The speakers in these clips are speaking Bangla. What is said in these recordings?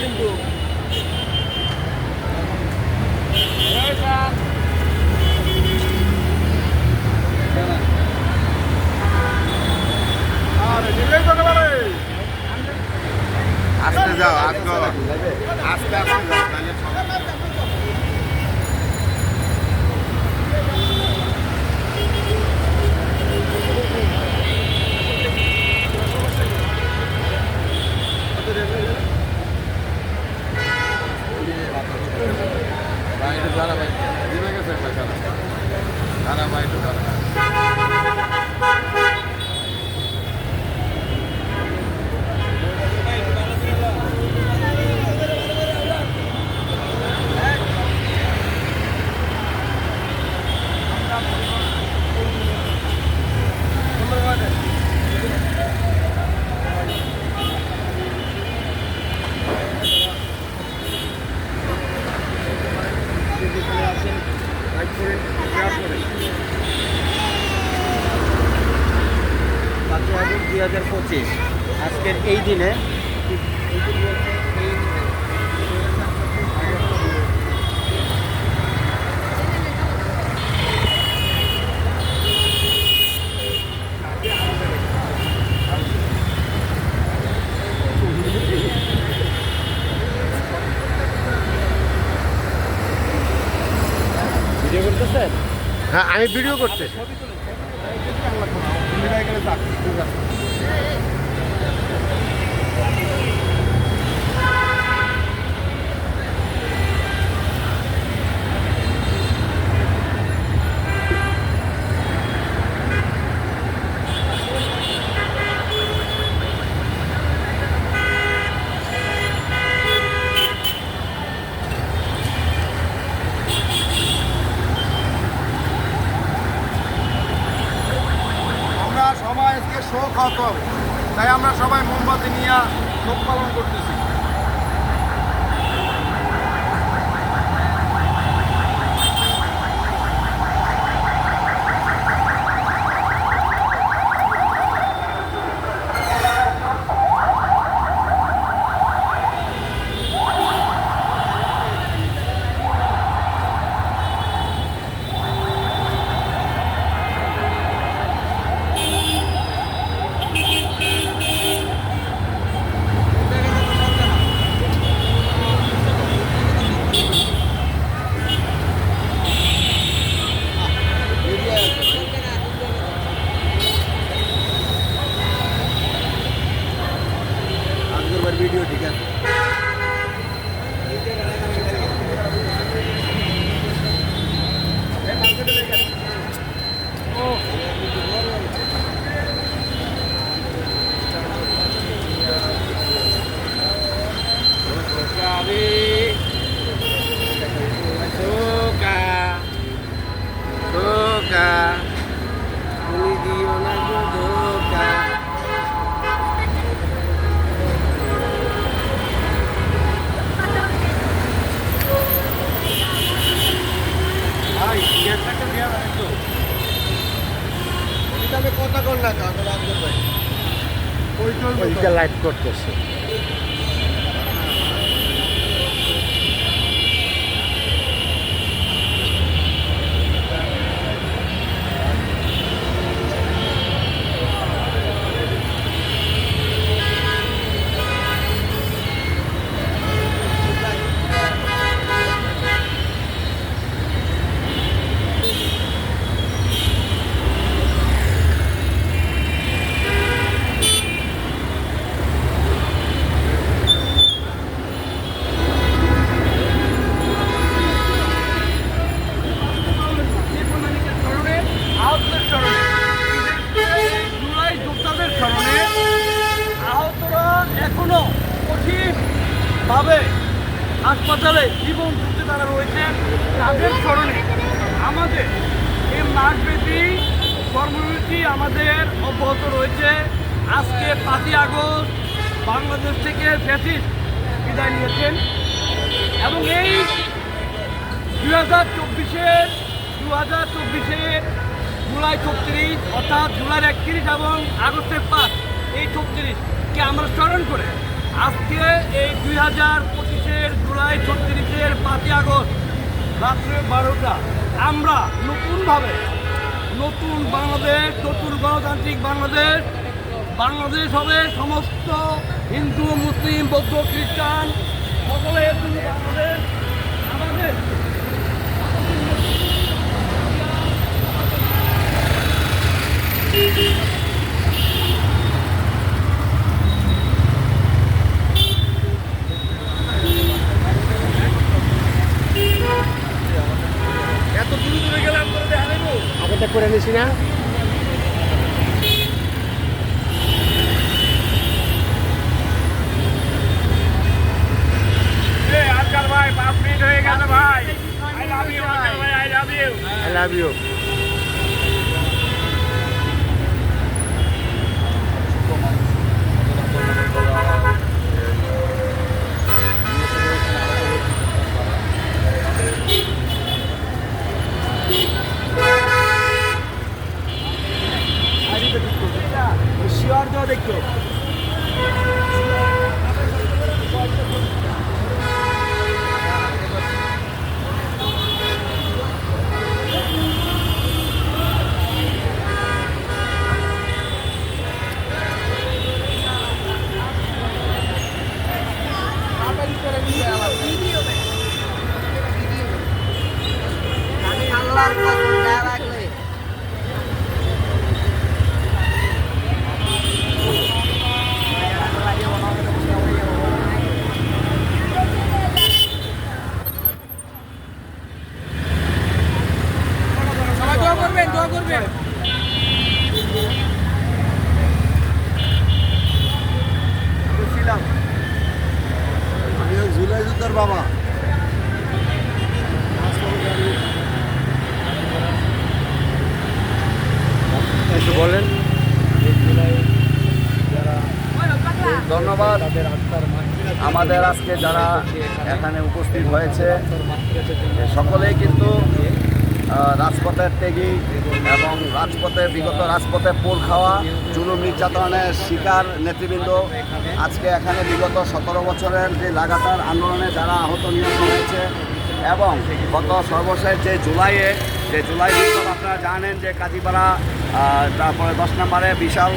কিন্তু আস্তে যাও আস্তে আস্তে আস্তে যাও তাহলে ভাই একটু দাঁড়া ভাই দিবে গেছে দাঁড়া ভাই একটু দাঁড়া আগস্ট 2025 আজকের এই দিনে ভিডিও করতেছেন? হ্যাঁ আমি ভিডিও করতে সবাই আজকে শোক হতে হবে, তাই আমরা সবাই মোমবাতি নিয়ে শোক পালন করতেছি। ভিডিও ঠিক আছে। কথা কর না ওইটা লাইভ করতেছে। ভাবে হাসপাতালে জীবন যুদ্ধে তারা রয়েছে, তাদের স্মরণে আমাদের এই মাসব্যাপী কর্মসূচি আমাদের অব্যাহত রয়েছে। আজকে 5ই আগস্ট বাংলাদেশ থেকে ফ্যাসিস্ট বিদায় নিয়েছেন এবং এই 2024-এর জুলাই 36 অর্থাৎ জুলাই 31 এবং আগস্টের 5 এই 36কে আমরা স্মরণ করে আজকে এই 2025-এর জুলাই 36-এর 5ই আগস্ট রাত্রে 12টা আমরা নতুনভাবে নতুন বাংলাদেশ, নতুন গণতান্ত্রিক বাংলাদেশ, বাংলাদেশ হবে সমস্ত হিন্দু, মুসলিম, বৌদ্ধ, খ্রিস্টান সকলের জন্য বাংলাদেশ আমাদের। এত দূরে দূরে গেলাম করে দেখা দেবো আগেটা করে নিছি না। আজকাল ভাই 5 মিনিট হয়ে গেছে ভাই। আই লাভ ইউ আজকাল ভাই, I love you. I love you. Sure দাও দেখো দোয়া করবেন। আমি জুলাই যুদ্ধের বাবা। একটু বলেন। ধন্যবাদ। আমাদের আজকে যারা এখানে উপস্থিত হয়েছে সকলেই কিন্তু রাজপথের ত্যাগী এবং বিগত রাজপথে পোল খাওয়া জুলুম নির্যাতনের শিকার নেতৃবৃন্দ। আজকে এখানে বিগত 17 বছরের যে লাগাতার আন্দোলনে যারা আহত নিহত হয়েছে এবং গত সর্বশেষ যে জুলাই বিপ্লব আপনারা জানেন যে কাজীপাড়া তারপরে 10 নম্বরে বিশাল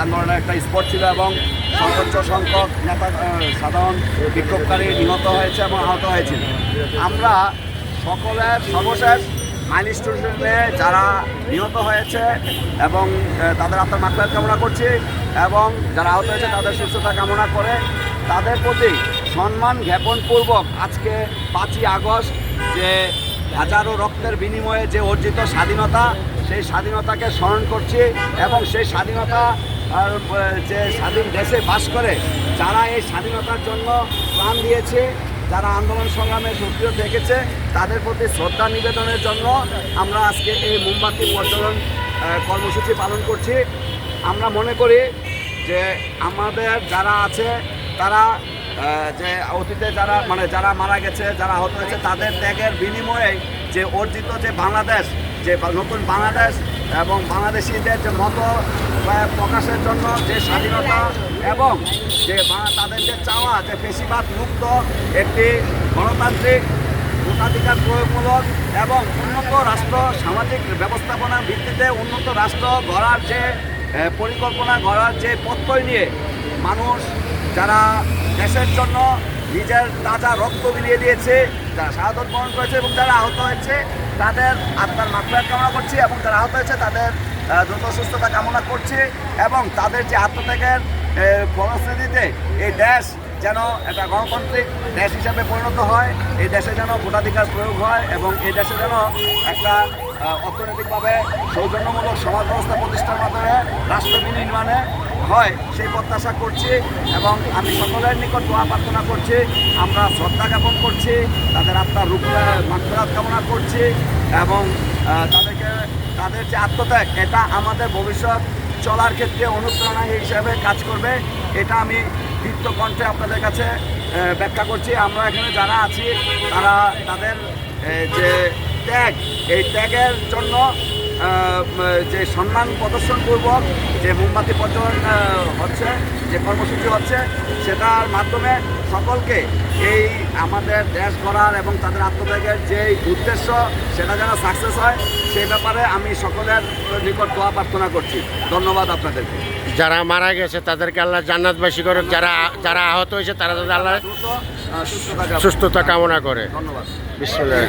আন্দোলনের একটা স্পট ছিল এবং সর্বোচ্চ সংখ্যক নেতা সাধারণ বিক্ষোভকারী নিহত হয়েছে এবং আহত হয়েছিল। আমরা সকলের সর্বশেষ মাইলস্টোনে যারা নিহত হয়েছে এবং তাদের আত্মার মাগফিরাত কামনা করছি এবং যারা আহত হয়েছে তাদের সুস্থতা কামনা করে তাদের প্রতি সম্মান জ্ঞাপনপূর্বক আজকে 5ই আগস্ট যে হাজারো রক্তের বিনিময়ে যে অর্জিত স্বাধীনতা, সেই স্বাধীনতাকে স্মরণ করছি এবং সেই স্বাধীনতা যে স্বাধীন দেশে বাস করে যারা এই স্বাধীনতার জন্য প্রাণ দিয়েছে, যারা আন্দোলন সংগ্রামে সক্রিয় থেকেছে তাদের প্রতি শ্রদ্ধা নিবেদনের জন্য আমরা আজকে এই মোমবাতি প্রজ্বলন কর্মসূচি পালন করছি। আমরা মনে করি যে আমাদের যারা আছে তারা যে অতীতে যারা মারা গেছে, যারা আহত হয়েছে তাদের ত্যাগের বিনিময়ে যে অর্জিত যে বাংলাদেশ, যে নতুন বাংলাদেশ এবং বাংলাদেশিদের যে মত প্রকাশের জন্য যে স্বাধীনতা এবং যে তাদের যে চাওয়া যে ফ্যাসিবাদ মুক্ত একটি গণতান্ত্রিক ভোটাধিকার প্রয়োগমূলক এবং উন্নত রাষ্ট্র সামাজিক ব্যবস্থাপনার ভিত্তিতে উন্নত রাষ্ট্র গড়ার যে পরিকল্পনা গড়ার যে প্রত্যয় নিয়ে মানুষ যারা দেশের জন্য নিজের তাজা রক্ত বিলিয়ে দিয়েছে, যারা শাহাদত বরণ করেছে এবং যারা আহত হয়েছে তাদের আত্মার মাগফিরাত কামনা করছি এবং যারা আহত হয়েছে তাদের দ্রুত সুস্থতা কামনা করছি এবং তাদের যে আত্মত্যাগের ফলশ্রুতিতে এই দেশ যেন একটা গণতান্ত্রিক দেশ হিসাবে পরিণত হয়, এই দেশে যেন ভোটাধিকার প্রয়োগ হয় এবং এই দেশে যেন একটা অর্থনৈতিকভাবে সৌজন্যমূলক সমাজ ব্যবস্থা প্রতিষ্ঠার মাধ্যমে রাষ্ট্র বিনির্মাণে হয় সেই প্রত্যাশা করছি এবং আমি সকলের নিকট দোয়া প্রার্থনা করছি। আমরা শ্রদ্ধা জ্ঞাপন করছি, তাদের আত্মার মাগফিরাত কামনা করছি এবং তাদের যে আত্মত্যাগ এটা আমাদের ভবিষ্যৎ চলার ক্ষেত্রে অনুপ্রেরণা হিসেবে কাজ করবে, এটা আমি দীপ্ত কণ্ঠে আপনাদের কাছে ব্যাখ্যা করছি। আমরা এখানে যারা আছি তারা তাদের যে ত্যাগ, এই ত্যাগের জন্য যে সম্মান প্রদর্শনপূর্বক যে মোমবাতি প্রজ্বলন হচ্ছে যে কর্মসূচি হচ্ছে সেটার মাধ্যমে সকলকে এই আমাদের দেশ গড়ার এবং তাদের আত্মত্যাগের যে উদ্দেশ্য সেটা যেন সাকসেস হয় সেই ব্যাপারে আমি সকলের নিকট দোয়া প্রার্থনা করছি। ধন্যবাদ আপনাদেরকে। যারা মারা গেছে তাদেরকে আল্লাহ জান্নাতবাসী করুক, যারা আহত হয়েছে তারা তাদের আল্লাহ দ্রুত সুস্থতা সুস্থতা কামনা করে। ধন্যবাদ। বিসমিল্লাহ।